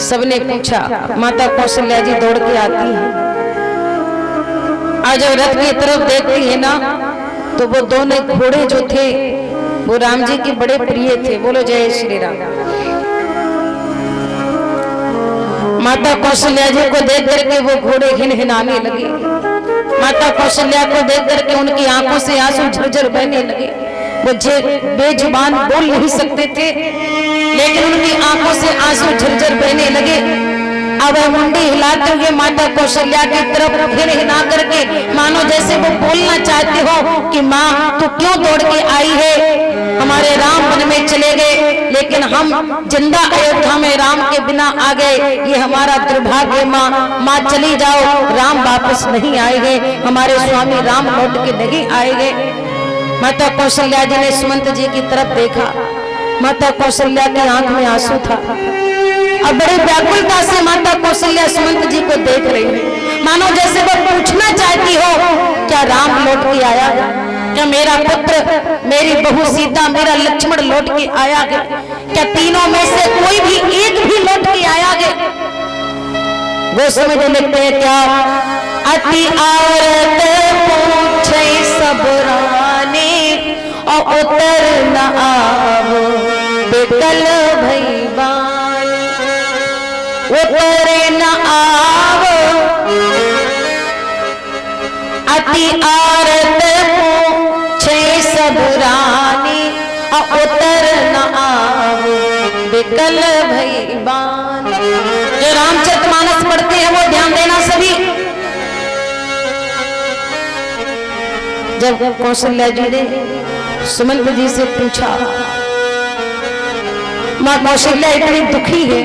सबने पूछा। माता कौशल्या जी दौड़ के आती है और जब रथ की तरफ देखती है ना तो वो दोनों घोड़े जो थे वो राम जी के बड़े प्रिय थे। बोलो जय श्री राम। माता कौशल्या जी को देख करके वो घोड़े हिनहिनाने लगे। माता कौशल्या को देख करके उनकी आंखों से आंसू झरझर बहने लगे। वो बेजुबान बोल नहीं सकते थे लेकिन उनकी आंखों से आंसू झरझर बहने लगे। अब वह मुंडी हिलाते हुए माता कौशल्या की तरफ हिना करके मानो जैसे वो बोलना चाहते हो कि माँ तू क्यों दौड़ के आई है, हमारे राम वन में चले गए लेकिन हम जिंदा अयोध्या में राम के बिना आ गए, ये हमारा दुर्भाग्य। माँ चली जाओ, राम वापस नहीं आएंगे, हमारे स्वामी राम लौट के नहीं आएंगे। माता कौशल्या जी ने सुमंत जी की तरफ देखा। माता कौशल्या की आंख में आंसू था। अब बड़े व्याकुलता से माता कौशल्या सुमंत जी को देख रही है, मानो जैसे वो पूछना चाहती हो क्या राम लौट के आया, क्या मेरा पुत्र, मेरी बहू सीता, मेरा लक्ष्मण लौट के आया है, क्या तीनों में से कोई भी एक भी लौट के आया है। वो समझ लेते हैं क्या अति औरत पूछे सब रानी और उतर न आवो बेकल भईबान, उतरे न आवो अति औरत पूछे सब रानी और उतर न आवो बेकल भईबान। जो रामचरितमानस पढ़ते हैं वो ध्यान देना सभी। जब कौशल्या जी ने सुमंत जी से पूछा, मां कौशल्या इतनी दुखी है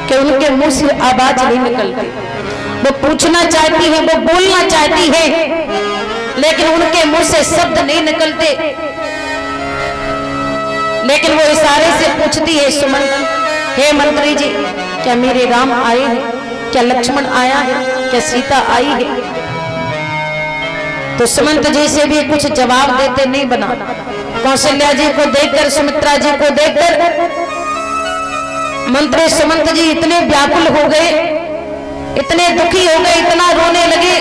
कि उनके मुंह से आवाज नहीं निकलती। वो पूछना चाहती है, वो बोलना चाहती है लेकिन उनके मुंह से शब्द नहीं निकलते। लेकिन वो इशारे से पूछती है, सुमंत, हे मंत्री जी, क्या मेरे राम आए हैं, क्या लक्ष्मण आया है, क्या सीता आई है। तो सुमंत जी से भी कुछ जवाब देते नहीं बना। कौशल्या जी को देखकर, सुमित्रा जी को देखकर मंत्री सुमंत जी इतने व्याकुल हो गए, इतने दुखी हो गए, इतना रोने लगे।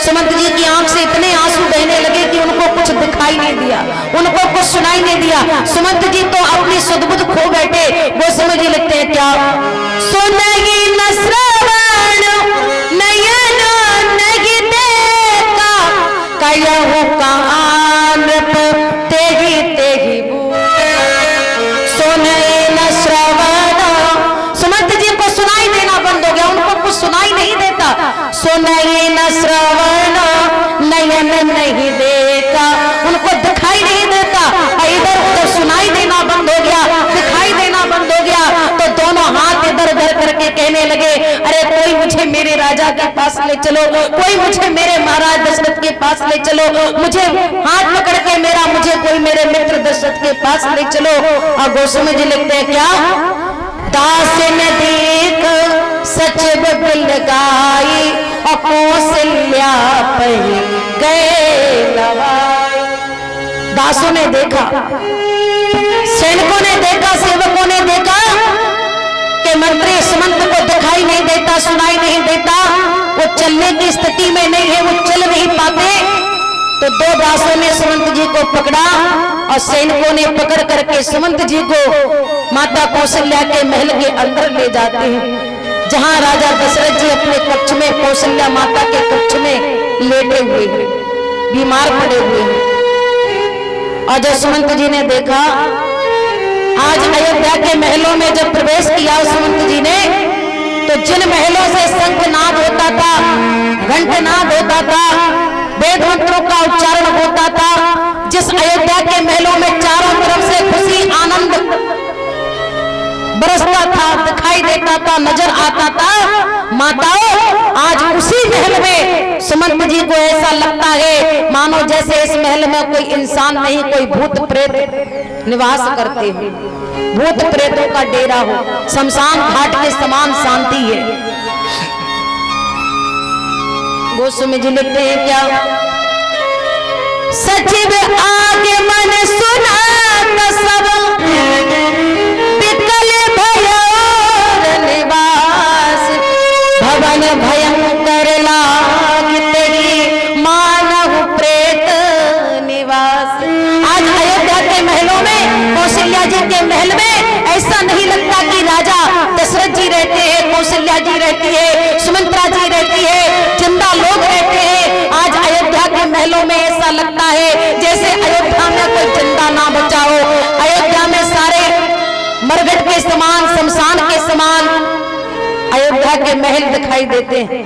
सुमंत जी की आंख से इतने आंसू बहने लगे कि उनको कुछ दिखाई नहीं दिया, उनको कुछ सुनाई नहीं दिया। सुमंत जी तो अपनी सुध-बुध खो बैठे। वो समझ ही लगते हैं क्या सुनगी न श्रवण नयन नहीं देखा कयहु कान तेहि तेहि सुने न श्रवण। सुमंत जी को सुनाई देना बंद हो गया, उनको कुछ सुनाई नहीं देता। सुने न श्रवण नयन नहीं देखा, उनको दिखाई नहीं देता। इधर उधर सुनाई देना बंद हो गया, दिखाई देना बंद हो गया। तो दोनों हाथ इधर उधर करके कहने लगे, अरे कोई मुझे मेरे राजा के पास ले चलो, कोई मुझे मेरे महाराज दशरथ के पास ले चलो, मुझे हाथ पकड़ के मुझे कोई मेरे मित्र दशरथ के पास ले चलो। और गोस्वामी जी लिखते हैं क्या दास ने देख सचिव बिल गाई और कौशल्या पही गए नवाई। दासों ने देखा, सैनिकों ने देखा, सेवकों ने देखा कि मंत्री सुमंत को दिखाई नहीं देता, सुनाई नहीं देता, वो चलने की स्थिति में नहीं है, वो चल नहीं पाते। तो दो दासों ने सुमंत जी को पकड़ा और सैनिकों ने पकड़ करके सुमंत जी को माता कौशल्या के महल के अंदर ले जाते हैं, जहां राजा दशरथ जी अपने कक्ष में, कौशल्या माता के कक्ष में लेटे हुए हैं, बीमार पड़े हुए हैं। और जब सुमंत जी ने देखा, आज अयोध्या के महलों में जब प्रवेश किया सुमंत जी ने, तो जिन महलों से शंखनाद होता था, घंटनाद होता था, वेद मंत्रों का उच्चारण होता था, जिस अयोध्या के महलों में चारों तरफ से खुशी आनंद बरसता था, दिखाई देता था, नजर आता था, माताओं आज उसी महल में सुमंत जी को ऐसा लगता है मानो जैसे इस महल में कोई इंसान नहीं, कोई भूत प्रेत निवास करते हो, भूत प्रेतों का डेरा हो, शमशान घाट के समान शांति है। गोस्वामी जी लिखते हैं क्या सचिव आगे मन सुना सब विकल भयो कौशल्या जी रहती है, सुमित्रा जी रहती है, जिंदा लोग रहते हैं। आज अयोध्या के महलों में ऐसा लगता है जैसे अयोध्या में कोई जिंदा ना बचा हो। अयोध्या में सारे मरघट के समान, शमशान के समान अयोध्या के महल दिखाई देते हैं।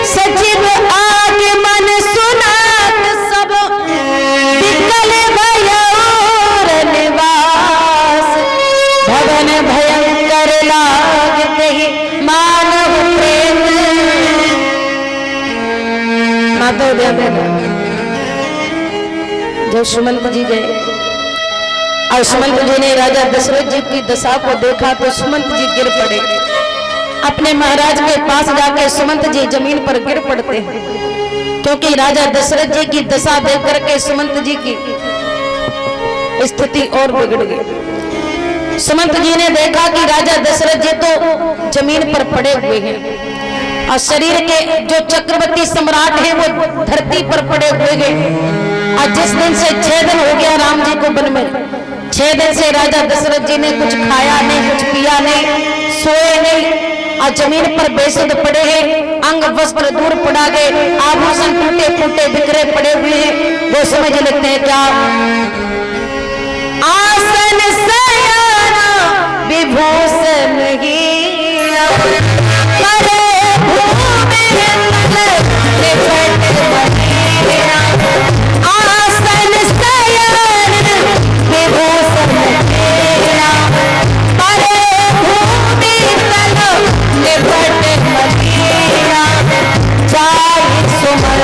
सचिव आगमन सुनात सब विकल भयोर निवास, भवन भयंकर लागते ही मानव प्रेम। माधव जब सुमंत जी गए और सुमंत जी ने राजा दशरथ जी की दशा को देखा तो सुमंत जी गिर पड़े। अपने महाराज के पास जाके सुमंत जी जमीन पर गिर पड़ते हैं, क्योंकि राजा दशरथ जी की दशा देख करके सुमंत जी की स्थिति और बिगड़ गई। सुमंत जी ने देखा कि राजा दशरथ जी तो जमीन पर पड़े हुए हैं और शरीर के जो चक्रवर्ती सम्राट हैं वो धरती पर पड़े हुए हैं। और जिस दिन से 6 दिन हो गया राम जी को वन में, 6 दिन से राजा दशरथ जी ने कुछ खाया नहीं, कुछ पिया नहीं, सोए नहीं और जमीन पर बेसुध पड़े हैं। अंग वस्त्र दूर पड़ा गए, आभूषण टूटे फूटे बिखरे पड़े हुए हैं। वो समझ लेते हैं क्या? आसन सयाना विभूषण हीरा, करे भूमि लिपट बनेरा। आसन सयान विभूषण हीरा, करे भूमि लिपट बनेरा। चाहे सुमन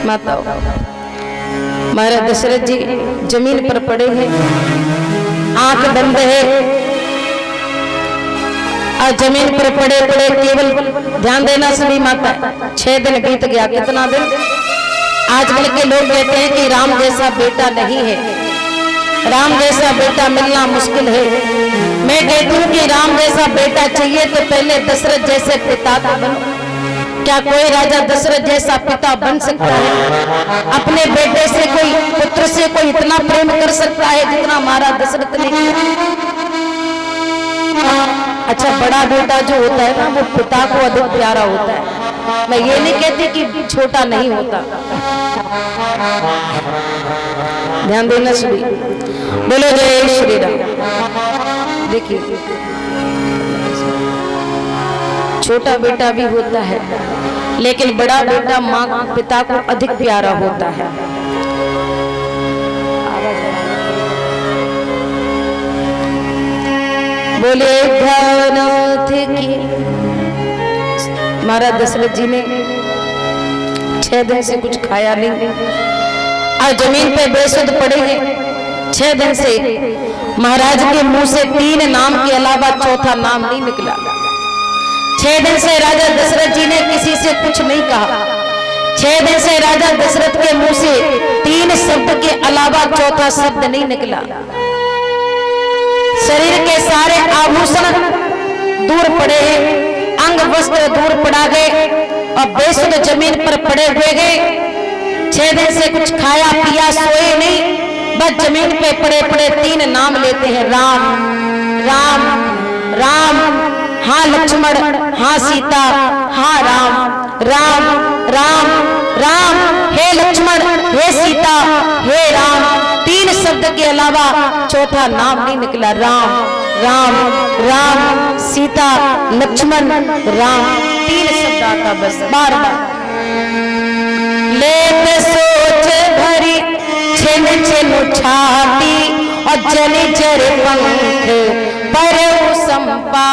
माताओं, महाराज दशरथ जी जमीन पर पड़े हैं, आंख बंद है और जमीन पर पड़े पड़े केवल ध्यान देना सभी माता। 6 दिन बीत गया, कितना दिन? आजकल के लोग कहते हैं कि राम जैसा बेटा नहीं है, राम जैसा बेटा मिलना मुश्किल है। मैं कहती हूँ कि राम जैसा बेटा चाहिए तो पहले दशरथ जैसे पिता का बनो। क्या कोई राजा दशरथ जैसा पिता बन सकता है? अपने बेटे से कोई, पुत्र से कोई इतना प्रेम कर सकता है जितना महाराज दशरथ ने? अच्छा, बड़ा बेटा जो होता है ना वो पिता को अधिक प्यारा होता है। मैं ये नहीं कहती कि छोटा नहीं होता। ध्यान देना सभी, बोलो जय श्री राम। देखिए, छोटा बेटा भी होता है लेकिन बड़ा बेटा माँ पिता को अधिक प्यारा होता है। बोले ध्यानाथ की। महाराज दशरथ जी ने 6 दिन से कुछ खाया नहीं और जमीन पे बेसुध पड़े हैं। 6 दिन से महाराज के मुंह से 3 नाम के अलावा चौथा नाम नहीं निकला। 6 दिन से राजा दशरथ जी ने किसी से कुछ नहीं कहा। 6 दिन से राजा दशरथ के मुंह से 3 शब्द के अलावा चौथा शब्द नहीं निकला। शरीर के सारे आभूषण दूर पड़े, अंग वस्त्र दूर पड़ा गए और बेसुध जमीन पर पड़े हुए गए। 6 दिन से कुछ खाया पिया सोए नहीं, बस जमीन पे पड़े पड़े 3 नाम लेते हैं, राम राम राम। हाँ लक्ष्मण, हाँ सीता, हाँ राम राम राम राम। हे लक्ष्मण, हे सीता, हे राम। 3 शब्द के अलावा चौथा नाम नहीं निकला। राम राम राम, सीता, लक्ष्मण, राम। 3 शब्द आता बस बार बार। लेत सोच भरी छिन छिन छाती और जल जर पंख पर संपा।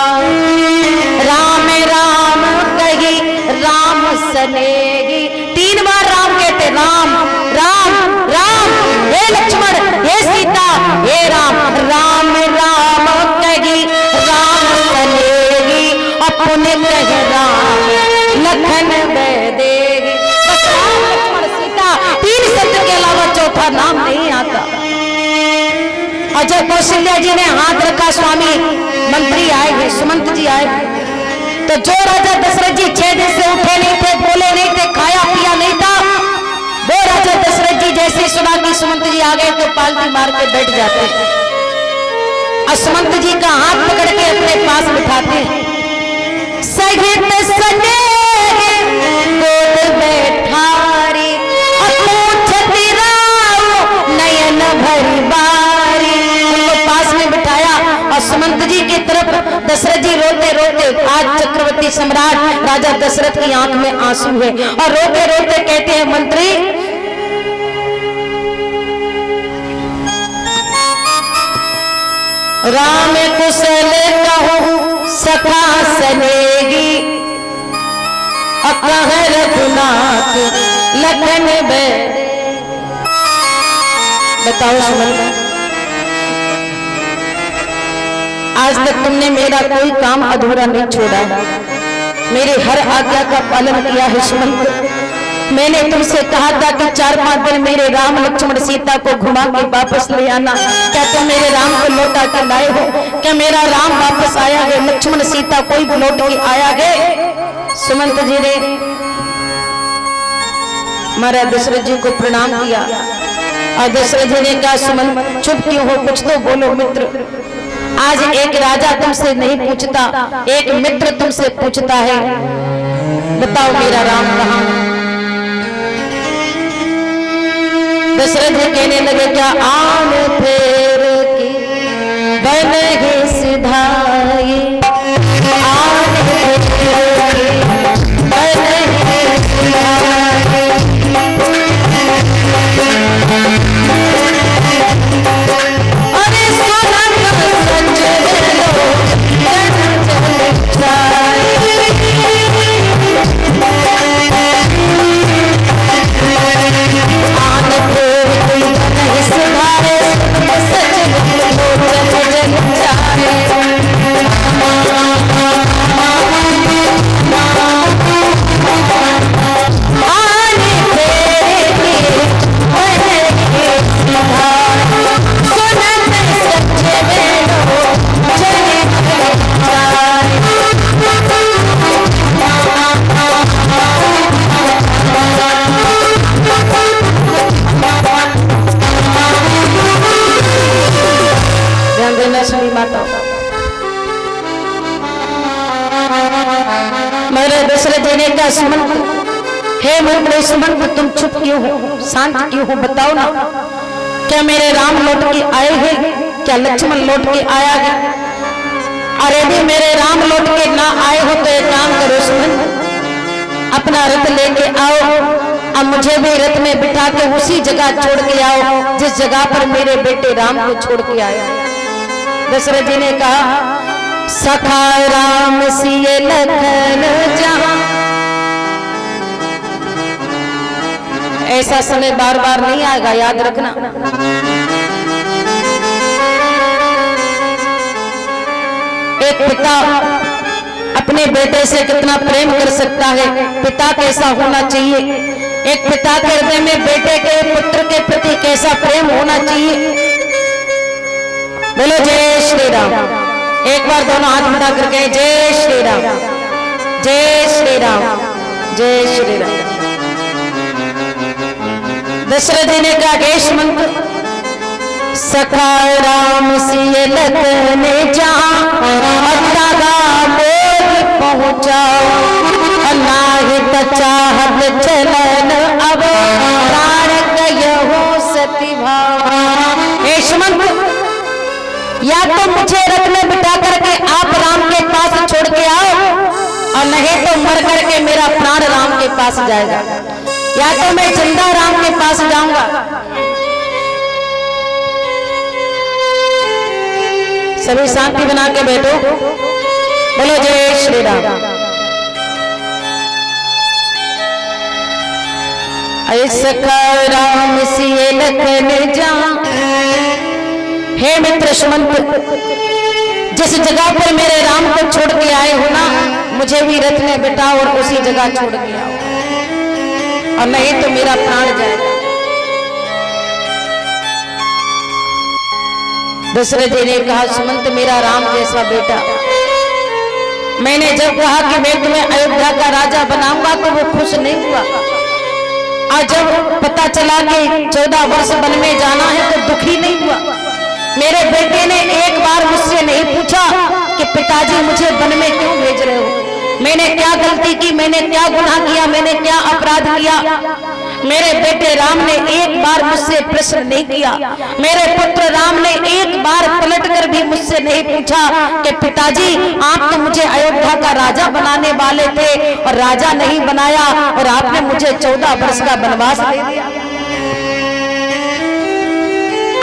राम राम कही राम सनेगी। 3 बार राम कहते, राम राम राम। हे लक्ष्मण, हे सीता, हे राम। राम राम कही राम सनेगी, अपने कह राम लखन बह देगी। बस राम लक्ष्मण सीता और जब कौशल्या जी ने हाथ रखा, स्वामी मंत्री आए हैं, सुमंत जी आए हैं, तो जो राजा दशरथ जी 6 दिन से उठे नहीं थे, बोले नहीं थे, खाया पिया नहीं था, वो राजा दशरथ जी जैसे सुना कि सुमंत जी आ गए तो पालती मार के बैठ जाते और सुमंत जी का हाथ पकड़ के अपने पास बिठाते हैं। सहित सने गोद बैठारी नयन भरी बारी, उनको पास में बिठाया और सुमंत जी की तरफ दशरथ जी रोते रोते, आज चक्रवर्ती सम्राट राजा दशरथ की आंख में आंसू है और रोते रोते कहते हैं, मंत्री राम कुशल कहूं सखा सनेगी, अकह रघुनाथ लखन बे। बताओ सुमन, आज तक तुमने मेरा कोई काम अधूरा नहीं छोड़ा, मेरे हर आज्ञा का पालन किया है सुमन। मैंने तुमसे कहा था कि 4-5 दिन मेरे राम लक्ष्मण सीता को घुमा के वापस ले आना, क्या तुम मेरे राम को लौटा कर लाए हो? क्या मेरा राम वापस आया है? लक्ष्मण सीता कोई भी लौट के आया है? सुमंत जी ने महाराज दशरथ जी को प्रणाम किया और दशरथ जी ने कहा, सुमन चुप क्यों हो, कुछ तो बोलो मित्र। आज एक राजा तुमसे नहीं पूछता, एक मित्र तुमसे पूछता है, बताओ मेरा राम कहाँ? दशरथ जी कहने लगे, क्या आन फेर की बन ही सिधाई, आन फेर की बन ही सिधाई, अरे सोना सच लो जन जन जाए, आन फेर की बन ही सिधाई, सच लो जन जन जाए। महाराज दशरथ जी ने कहा, सुमंत, हे मंत्री सुमंत, तुम चुप क्यों हो, शांत क्यों हो, बताओ ना, क्या मेरे राम लौट के आए हैं? क्या लक्ष्मण लौट के आया है? अरे यदि मेरे राम लौट के ना आए हो तो एक काम करो सुमंत, अपना रथ लेके आओ, अब मुझे भी रथ में बिठा के उसी जगह छोड़ के आओ जिस जगह पर मेरे बेटे राम को छोड़ के आया। दशरथ जी ने कहा, सखा राम सिए लखन जहां, ऐसा समय बार बार नहीं आएगा, याद रखना। एक पिता अपने बेटे से कितना प्रेम कर सकता है, पिता कैसा होना चाहिए, एक पिता के हृदय में बेटे के पुत्र के प्रति कैसा प्रेम होना चाहिए। बोलो जय श्री राम, एक बार दोनों हाथ उठा करके जय श्री राम, जय श्री राम, जय श्री राम। दशरथ जी ने कहा, सुमंत, सखा राम सिए लखन जहां, पहुंचाओ, अनाहित चाहत चलन अब, प्राण कहो सती भाव। हे सुमंत, या तो मुझे रथ में बिठा करके आप राम के पास छोड़ के आओ, और नहीं तो मर करके मेरा प्राण राम के पास जाएगा, या तो मैं जिंदा राम के पास जाऊंगा। सभी शांति बना के बैठो, बोलो जय श्री राम। सखा राम सिए लखन जहां, हे मित्र सुमंत, जिस जगह पर मेरे राम को छोड़ के आए हो ना, मुझे भी रथ में बिठाओ और उसी जगह छोड़ के आओ, और नहीं तो मेरा प्राण जाएगा। दशरथ जी ने कहा, सुमंत मेरा राम जैसा बेटा, मैंने जब कहा कि मैं तुम्हें अयोध्या का राजा बनाऊंगा तो वो खुश नहीं हुआ, और जब पता चला कि 14 वर्ष वन में जाना है तो दुखी नहीं हुआ। मेरे बेटे ने एक बार मुझसे नहीं पूछा कि पिताजी मुझे वन में क्यों भेज रहे हो, मैंने क्या गलती की, मैंने क्या गुनाह किया, मैंने क्या अपराध किया। मेरे बेटे राम ने एक बार मुझसे प्रश्न नहीं किया। मेरे पुत्र राम ने एक बार पलटकर भी मुझसे नहीं पूछा कि पिताजी आप तो मुझे अयोध्या का राजा बनाने वाले थे और राजा नहीं बनाया, और आपने मुझे 14 वर्ष का वनवास दे दिया।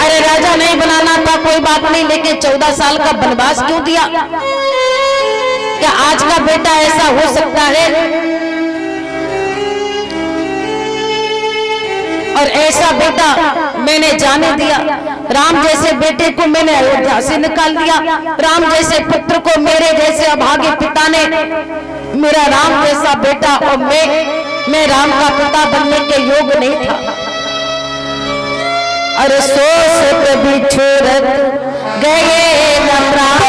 अरे राजा नहीं बनाना था कोई बात नहीं, लेकिन 14 साल का वनवास क्यों दिया? क्या आज का बेटा ऐसा हो सकता है? और ऐसा बेटा मैंने जाने दिया। राम जैसे बेटे को मैंने अयोध्या से निकाल दिया। राम जैसे पुत्र को मेरे जैसे अभागे पिता ने, मेरा राम जैसा बेटा, और मैं राम का पिता बनने के योग्य नहीं था। अरे सोच बिछुरत गए न प्राण,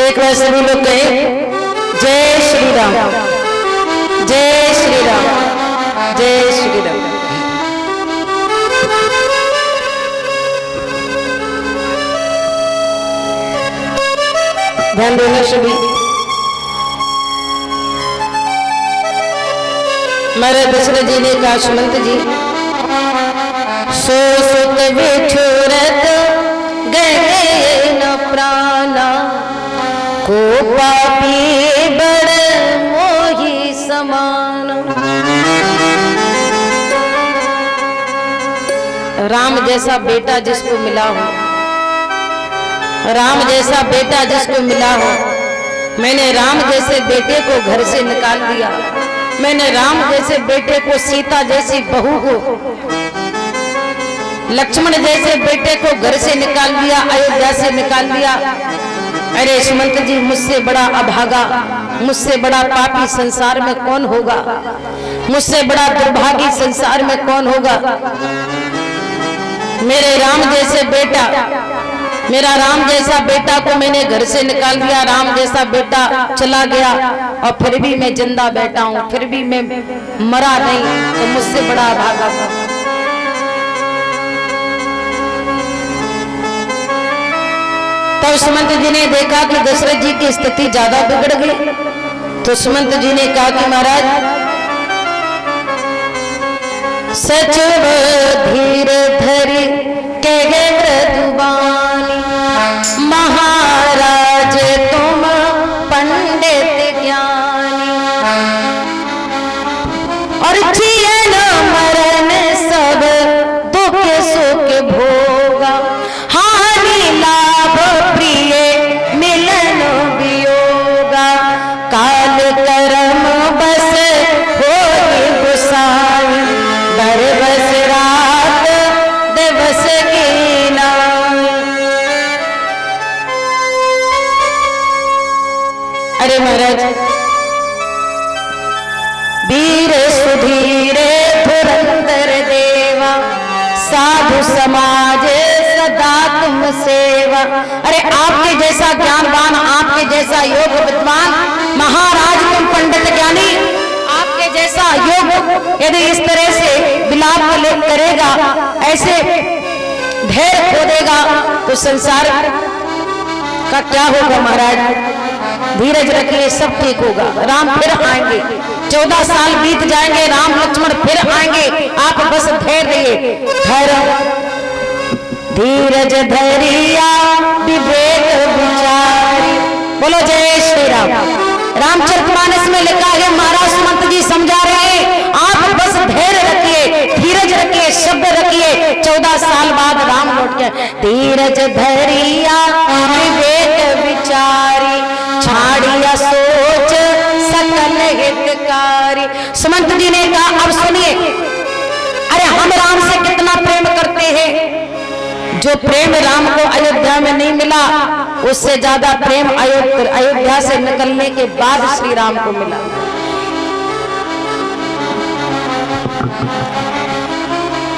एक बार सभी लोग कहे जय श्री राम, जय श्री राम, जय श्री राम। ध्यान देना सभी। मेरे दशरथ जी ने कहा, सुमंत जी सो सुत बिछुरत गए न प्राणा, को पापी बड़ मोही समान। राम जैसा बेटा जिसको मिला हो, राम जैसा बेटा जिसको मिला हो, मैंने राम जैसे बेटे को घर से निकाल दिया। मैंने राम जैसे बेटे को, सीता जैसी बहू को, लक्ष्मण जैसे बेटे को घर से निकाल दिया, अयोध्या से निकाल दिया। अरे सुमंत जी, मुझसे बड़ा अभागा, मुझसे बड़ा पापी संसार में कौन होगा? मुझसे बड़ा दुर्भागी संसार में कौन होगा? मेरे राम जैसे बेटा, मेरा राम जैसा बेटा को मैंने घर से निकाल दिया। राम जैसा बेटा चला गया और फिर भी मैं जिंदा बैठा हूं, फिर भी मैं मरा नहीं, तो मुझसे बड़ा अभागा था। तो सुमंत जी ने देखा कि दशरथ जी की स्थिति ज्यादा बिगड़ गई, तो सुमंत जी ने कहा कि महाराज सचिव धीर धरी कहे मृदुबानी, महाराज तुम पंडित ज्ञानी, और जीवन मरण सब दुख सुख भोगा, हानि लाभ प्रिय मिलन वियोगा, काल कर्म बस होई गुसाई, बरबस रात दिवस कीना। अरे महाराज, वीर सुधीरे धुरंधर देवा, साधु समाज सदा तुम सेवा। अरे आपके जैसा ज्ञानवान, आपके जैसा योग विद्वान महाराज तुम जैसे ज्ञानी आपके जैसा योग यदि इस तरह से विलाप करेगा, ऐसे धैर्य खो देगा, तो संसार का क्या होगा महाराज। धीरज रखिए, सब ठीक होगा। राम फिर आएंगे, 14 साल बीत जाएंगे, राम लक्ष्मण फिर आएंगे, आप बस धैर्य रहिए। धीरज धैर्य विवेक विचारी। बोलो जय श्री राम। रामचरितमानस में लिखा है, महाराज सुमंत जी समझा रहे हैं, आप बस धैर्य रखिए, धीरज रखिए, शब्द रखिए, 14 साल बाद राम लौट के। धीरज धैर्य विवेक विचारी, छाड़िया सोच सकल हितकारी। सुमंत जी ने कहा, अब सुनिए, अरे हम राम से कितना प्रेम करते हैं, जो प्रेम राम को अयोध्या में नहीं मिला, उससे ज्यादा प्रेम अयोध्या से निकलने के बाद श्री राम को मिला।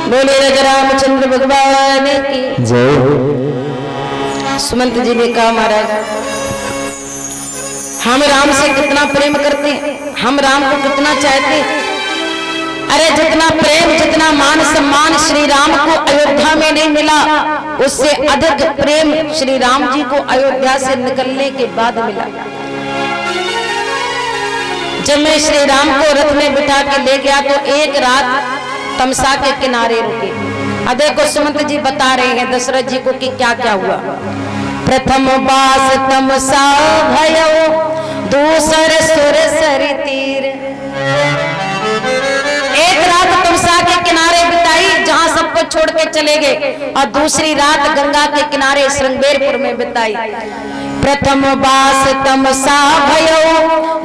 बोले राजा रामचंद्र भगवान की जय। सुमंत जी ने कहा, महाराज हम राम से कितना प्रेम करते हैं, हम राम को कितना चाहते हैं। अरे जितना प्रेम, जितना मान सम्मान श्री राम को अयोध्या में नहीं मिला, उससे अधिक प्रेम श्री राम जी को अयोध्या से निकलने के बाद मिला। जब मैं श्री राम को रथ में बिठा के ले गया तो एक रात तमसा के किनारे रुके। अब देखो सुमंत जी बता रहे हैं दशरथ जी को कि क्या क्या हुआ। प्रथम बास तमसा भयो, दूसर सुर सरि तीर। एक रात तमसा के किनारे बिताई, जहां सबको छोड़ के चले गए, और दूसरी रात गंगा के किनारे श्रृंगेरपुर में बिताई। प्रथम बास तमसा भयो,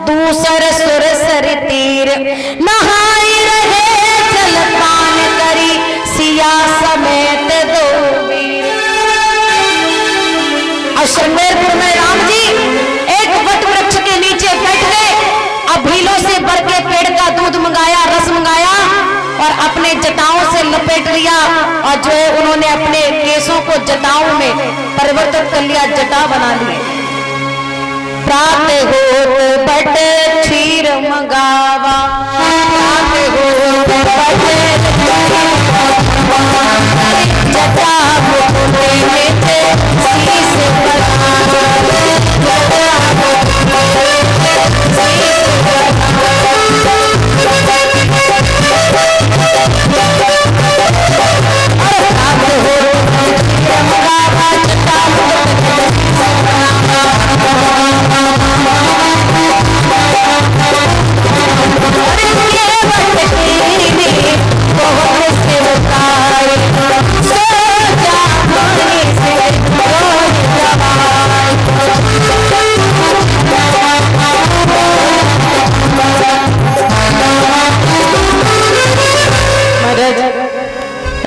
दूसर सुर सरि तीर। नहाई रहे जलपान करी, सिया समेत दो वीर। और श्रृंगेरपुर में राम जी एक वट वृक्ष के नीचे बैठ गए, अब भीलों से भर के पेड़ का दूध मंगाया, रस मंगाया, और अपने जटाओं से लपेट लिया, और जो है उन्होंने अपने केसों को जटाओं में परिवर्तित कर लिया, जटा बना लिए। प्रात होत बट क्षीर मंगावा, प्रात होत बट जटा मुझे नीचे शीश बनावा,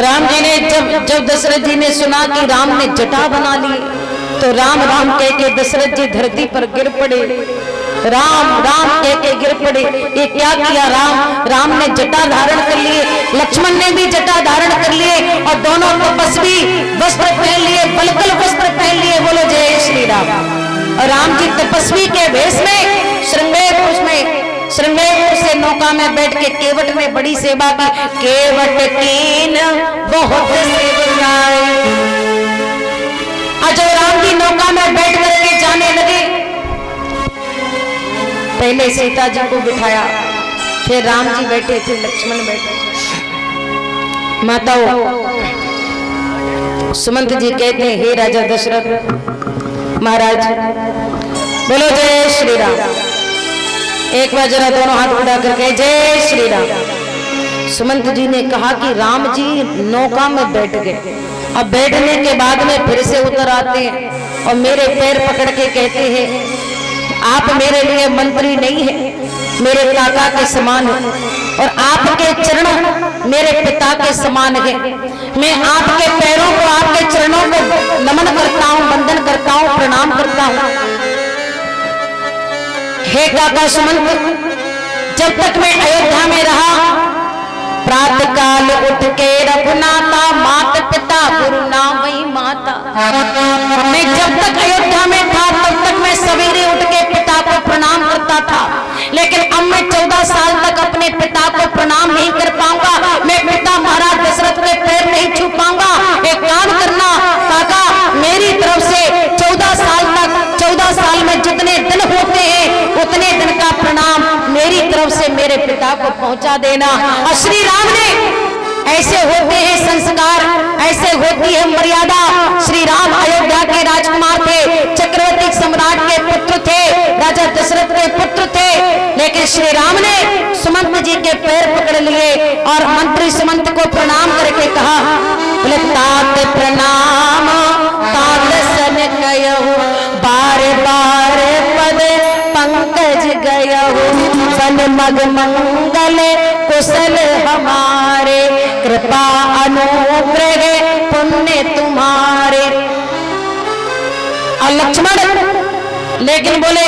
राम जी ने जब दशरथ जी ने सुना कि राम ने जटा बना ली, तो राम राम कह के दशरथ जी धरती पर गिर पड़े। राम राम कह के गिर पड़े। ये क्या किया राम? राम ने जटा धारण कर लिए, लक्ष्मण ने भी जटा धारण कर लिए, और दोनों तपस्वी वस्त्र पहन लिए, बलकल वस्त्र पहन लिए। बोलो जय श्री राम। और राम जी तपस्वी के वेश में श्रृंगेरपुर से नौका में बैठ के केवट में बड़ी सेवा की। केवट कीन बहुत सेवकाई। जो राम जी नौका में बैठ करके जाने लगे, पहले सीता जी को बिठाया, फिर राम जी बैठे, फिर लक्ष्मण बैठे। माताओं, सुमंत जी कहते हैं, हे राजा दशरथ महाराज, बोलो जय श्री राम। एक बार जरा दोनों हाथ उठा करके जय श्री राम। सुमंत जी ने कहा कि राम जी नौका में बैठ गए, अब बैठने के बाद में फिर से उतर आते हैं और मेरे पैर पकड़ के कहते हैं, आप मेरे लिए मंत्री नहीं है, मेरे काका के समान है, और आपके चरण मेरे पिता के समान है। मैं आपके पैरों को, आपके चरणों को नमन करता हूँ, वंदन करता हूँ, प्रणाम करता हूँ। हे काका सुमंत, जब तक मैं अयोध्या में रहा, प्रातः काल उठ के रघुनाथा, मात पिता गुरु नाम वही माता। मैं जब तक अयोध्या में था, तब तक मैं सवेरे उठ के पिता को प्रणाम करता था, लेकिन अब मैं तरफ से मेरे पिता को पहुंचा देना। और श्री राम ने ऐसे होते हैं संस्कार, ऐसे होती है मर्यादा। श्री राम अयोध्या के राजकुमार थे, चक्रवर्ती सम्राट के पुत्र थे, राजा दशरथ के पुत्र थे, लेकिन श्री राम ने सुमंत जी के पैर पकड़ लिए और मंत्री सुमंत को प्रणाम करके कहा, बोले तात प्रणाम तात सन कयहु, बार बार पद पंकज गयहु, सन मग मंगल कुशल हमारे, कृपा अनुग्रह पुण्य तुम्हारे। और लक्ष्मण, लेकिन बोले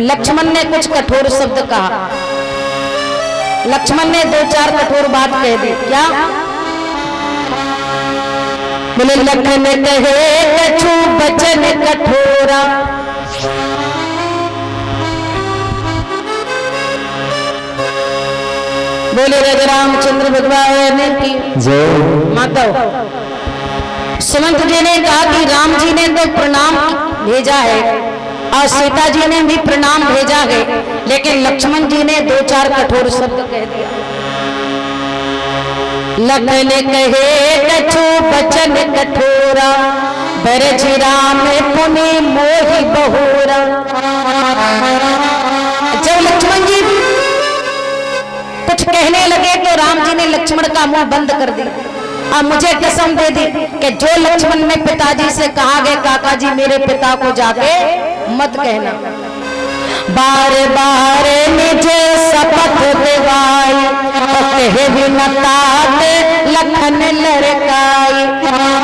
लक्ष्मण ने कुछ कठोर शब्द कहा, लक्ष्मण ने 2-4 कठोर बात कह दी। क्या बोले? लखन कहे कछु बचन कठोरा, बोले राजा रामचंद्र भगवान की जय। माता सुमंत जी ने कहा कि राम जी ने तो प्रणाम भेजा है और सीता जी ने भी प्रणाम भेजा है, लेकिन लक्ष्मण जी ने 2-4 कठोर शब्द कह दिया। लखन कहे कछु बचन कठोरा, बरज राम पुनि मोहि बहुरा। जब लक्ष्मण जी कुछ कहने लगे तो राम जी ने लक्ष्मण का मुंह बंद कर दिया और मुझे कसम दे दी कि जो लक्ष्मण ने पिताजी से कहा गया काका जी मेरे पिता को जाके मत कहना। बार बार मुझे शपथ दिवाई, कहे भी न तात लखन लड़काई।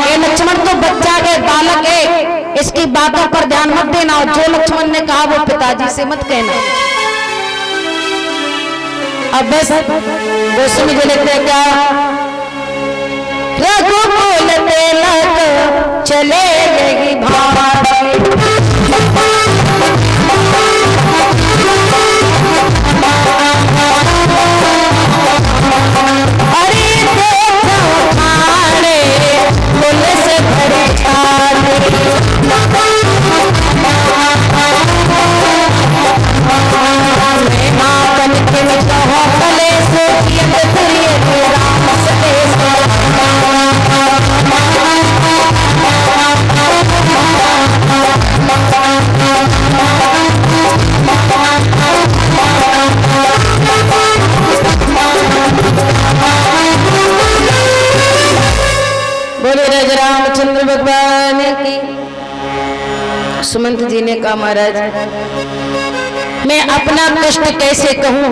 ये लक्ष्मण तो बच्चा के बालक है, इसकी बातों पर ध्यान मत देना और जो लक्ष्मण ने कहा वो पिताजी से मत कहना। अब बस गोस्वामी जी लिखते हैं क्या, रघुकुल तिलक चले लगी भाई, अरे देखो थाने पुलिस भरी छाने, रामचंद्र भगवान की। सुमंत जी ने कहा महाराज मैं अपना कष्ट कैसे कहूं,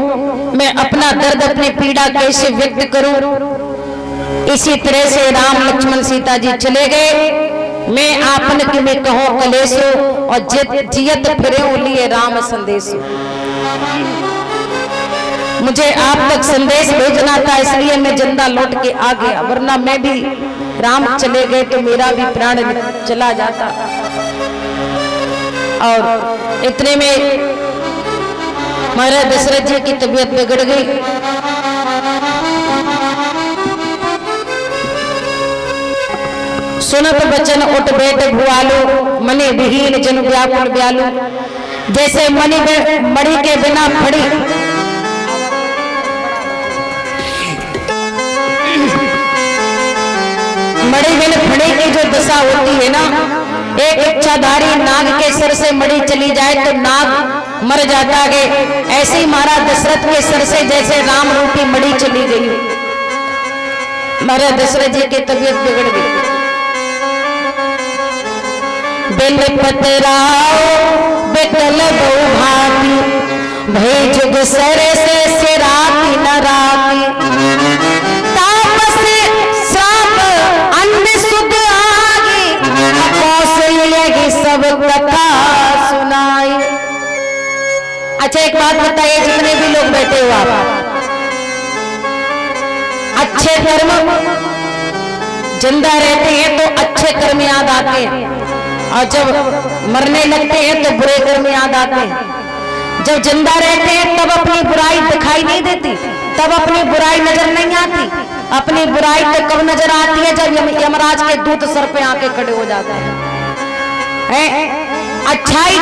मैं अपना दर्द अपनी पीड़ा कैसे व्यक्त करूं। इसी तरह से राम लक्ष्मण सीता जी चले गए। मैं आपन के में कहो कलेसो और जियत फिरे लिए राम संदेशो। मुझे आप तक संदेश भेजना था इसलिए मैं जिंदा लौट के आ गया, वरना मैं भी राम चले गए तो मेरा भी प्राण चला जाता। और इतने में महाराज दशरथ जी की तबीयत बिगड़ गई। सुनत बचन उठ बैठ भुआलो, मनि विहीन जन व्याकुल व्यालु। जैसे मणि के बिना फड़ी मणि बिन फड़ी की जो दशा होती है ना, एक इच्छाधारी नाग के सिर से मणि चली जाए तो नाग मर जाता है, ऐसे ही महाराज दशरथ के सिर से जैसे राम रूपी मणि चली गई। महाराज दशरथ जी की तबीयत बिगड़ गई। बिन पतराओ बिकल बहु भांति, भई जुग सर से सिराती न राती। तापस श्राप अन्य सुध आगे, कौशल्य की सब कथा सुनाई। अच्छा एक बात बताइए, जितने भी लोग बैठे हो आप, अच्छे कर्म जिंदा रहते हैं तो अच्छे कर्म याद आते हैं, और जब मरने लगते हैं तो बुरे कर्म याद आते हैं। जब जिंदा रहते हैं तब अपनी बुराई दिखाई नहीं देती, तब अपनी बुराई नजर नहीं आती। अपनी बुराई तो कब नजर आती है जब यमराज के दूत सर पे आके खड़े हो जाते हैं। अच्छाई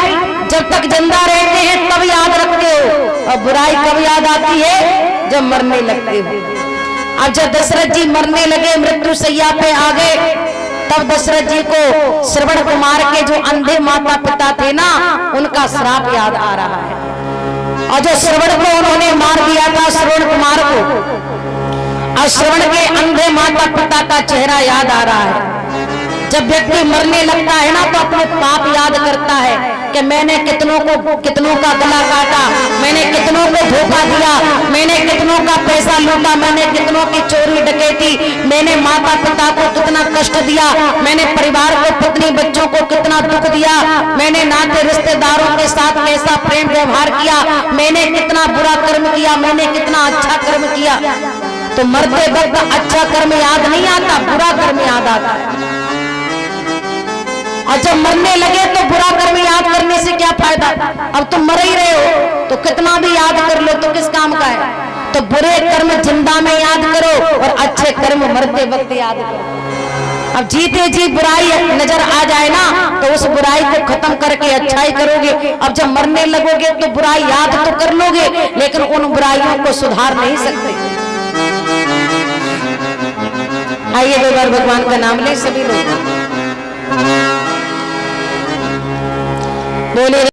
जब तक जिंदा रहते हैं तब याद रखते हो, और बुराई कब याद आती है? जब मरने लगते हो। अब जब दशरथ जी मरने लगे, मृत्यु सैया पे आ गए, तब दशरथ जी को श्रवण कुमार के जो अंधे माता पिता थे ना, उनका श्राप याद आ रहा है। और जो श्रवण को उन्होंने मार दिया था, श्रवण कुमार को, और श्रवण के अंधे माता पिता का चेहरा याद आ रहा है। जब व्यक्ति मरने लगता है ना, तो अपने पाप याद करता है कि मैंने कितनों का गला काटा, मैंने कितनों को धोखा दिया, मैंने कितनों का पैसा लूटा, मैंने कितनों की चोरी डकैती, मैंने माता पिता को कितना कष्ट दिया, मैंने परिवार को, पत्नी बच्चों को कितना दुख दिया, मैंने नाते रिश्तेदारों के साथ कैसा प्रेम व्यवहार किया, मैंने कितना बुरा कर्म किया, मैंने कितना अच्छा कर्म किया। तो मरते वक्त अच्छा कर्म याद नहीं आता, बुरा कर्म याद आता है। और जब मरने लगे तो बुरा कर्म याद करने से क्या फायदा? अब तुम मर ही रहे हो तो कितना भी याद कर लो तो किस काम का है? तो बुरे कर्म जिंदा में याद करो और अच्छे कर्म मरते वक्त याद करो। अब जीते जी बुराई नजर आ जाए ना, तो उस बुराई को खत्म करके अच्छाई करोगे। अब जब मरने लगोगे तो बुराई याद तो कर लोगे, लेकिन उन बुराइयों को सुधार नहीं सकते। आइए एक बार भगवान का नाम ले सभी लोग, बोलिए।